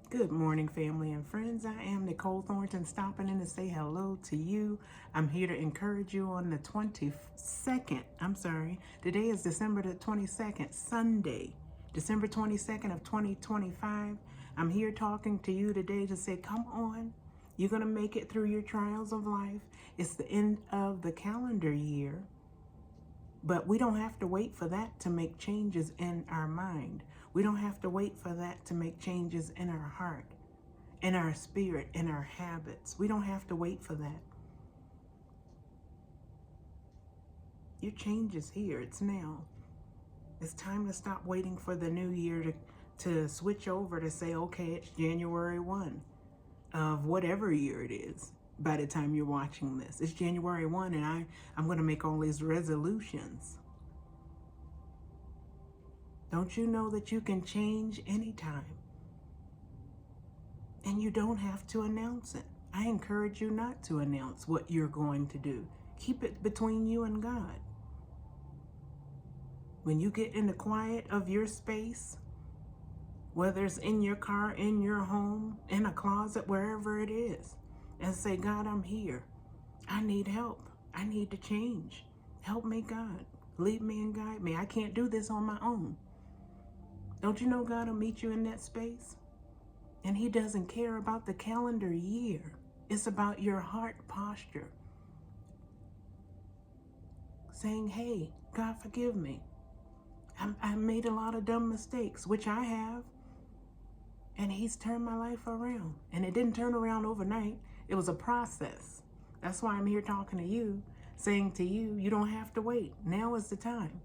Good morning, family and friends. I am Nicole Thornton, stopping in to say hello to you. I'm here to encourage you on the 22nd. Today is December the 22nd, Sunday, December 22nd of 2025. I'm here talking to you today to say, come on. You're going to make it through your trials of life. It's the end of the calendar year. But we don't have to wait for that to make changes in our mind. We don't have to wait for that to make changes in our heart, in our spirit, in our habits. We don't have to wait for that. Your change is here. It's now. It's time to stop waiting for the new year to switch over to say, okay, it's January 1 of whatever year it is. By the time you're watching this, it's January 1 and I'm going to make all these resolutions. Don't you know that you can change anytime? And you don't have to announce it. I encourage you not to announce what you're going to do. Keep it between you and God. When you get in the quiet of your space, whether it's in your car, in your home, in a closet, wherever it is, and say, God, I'm here. I need help. I need to change. Help me, God. Lead me and guide me. I can't do this on my own. Don't you know God will meet you in that space? And he doesn't care about the calendar year. It's about your heart posture. Saying, hey, God, forgive me. I made a lot of dumb mistakes, which I have. And he's turned my life around. And it didn't turn around overnight. It was a process. That's why I'm here talking to you, saying to you, you don't have to wait. Now is the time.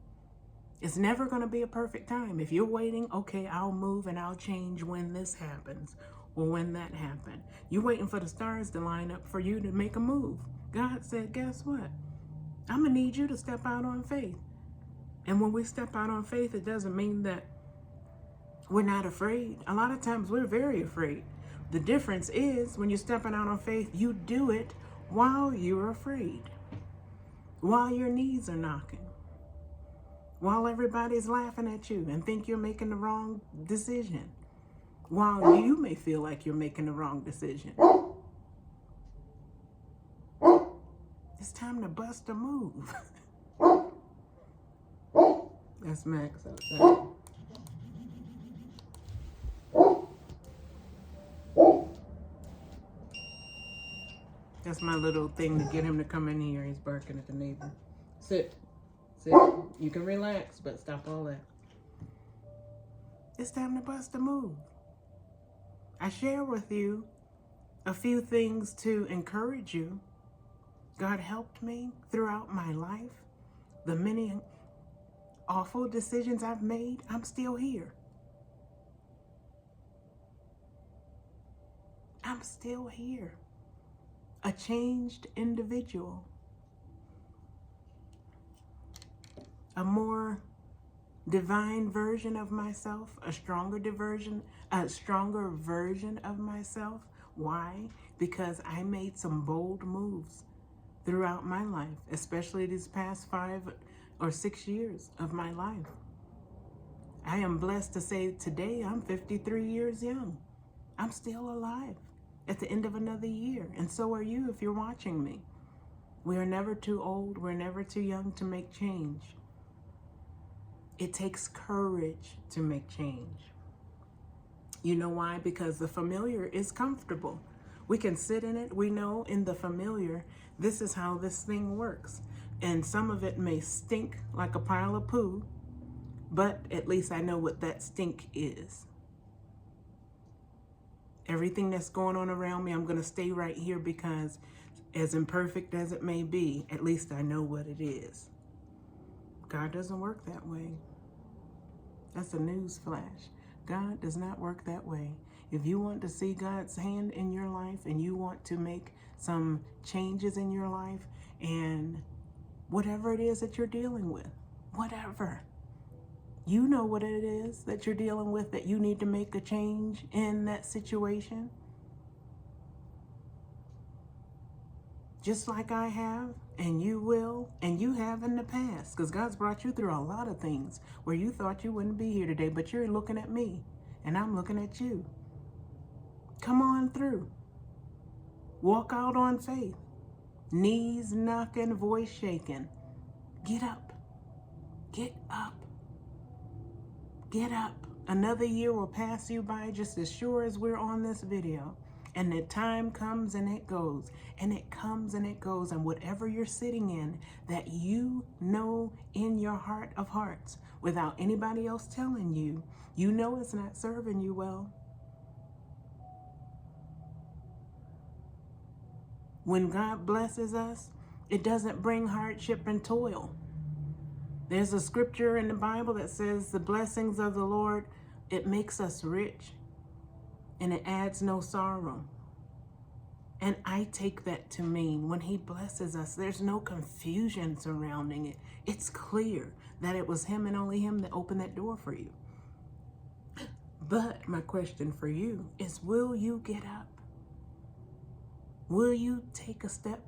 It's never going to be a perfect time. If you're waiting, okay, I'll move and I'll change when this happens or when that happened. You're waiting for the stars to line up for you to make a move. God said, guess what? I'm going to need you to step out on faith. And when we step out on faith, it doesn't mean that we're not afraid. A lot of times we're very afraid. The difference is when you're stepping out on faith, you do it while you're afraid, while your knees are knocking, while everybody's laughing at you and think you're making the wrong decision, while you may feel like you're making the wrong decision. It's time to bust a move. That's Max outside. That's my little thing to get him to come in here. He's barking at the neighbor. Sit. Sit. You can relax, but stop all that. It's time to bust a move. I share with you a few things to encourage you. God helped me throughout my life. The many awful decisions I've made, I'm still here. I'm still here. A changed individual. A more divine version of myself, a stronger version of myself. Why? Because I made some bold moves throughout my life, especially these past 5 or 6 years of my life. I am blessed to say today I'm 53 years young. I'm still alive at the end of another year, and so are you if you're watching me. We are never too old, we're never too young to make change. It takes courage to make change. You know why? Because the familiar is comfortable. We can sit in it. We know in the familiar, this is how this thing works. And some of it may stink like a pile of poo, but at least I know what that stink is. Everything that's going on around me, I'm going to stay right here because as imperfect as it may be, at least I know what it is. God doesn't work that way. That's a news flash. God does not work that way. If you want to see God's hand in your life and you want to make some changes in your life and whatever it is that you're dealing with, whatever, you know what it is that you're dealing with that you need to make a change in that situation. Just like I have, and you will, and you have in the past. Because God's brought you through a lot of things where you thought you wouldn't be here today, but you're looking at me, and I'm looking at you. Come on through. Walk out on faith. Knees knocking, voice shaking. Get up. Get up. Get up. Another year will pass you by just as sure as we're on this video. And the time comes and it goes. And it comes and it goes. And whatever you're sitting in that you know in your heart of hearts, without anybody else telling you, you know it's not serving you well. When God blesses us, it doesn't bring hardship and toil. There's a scripture in the Bible that says the blessings of the Lord, it makes us rich and it adds no sorrow. And I take that to mean when he blesses us, there's no confusion surrounding it. It's clear that it was him and only him that opened that door for you. But my question for you is, will you get up? Will you take a step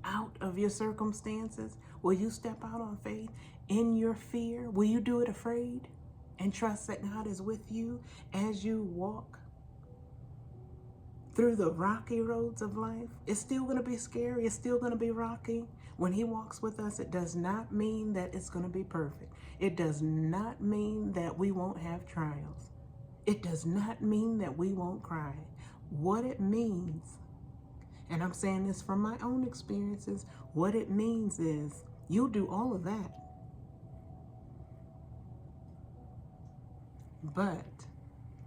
out of your circumstances? Will you step out on faith in your fear? Will you do it afraid and trust that God is with you as you walk through the rocky roads of life? It's still going to be scary. It's still going to be rocky. When he walks with us, it does not mean that it's going to be perfect. It does not mean that we won't have trials. It does not mean that we won't cry. What it means, and I'm saying this from my own experiences, what it means is you'll do all of that. But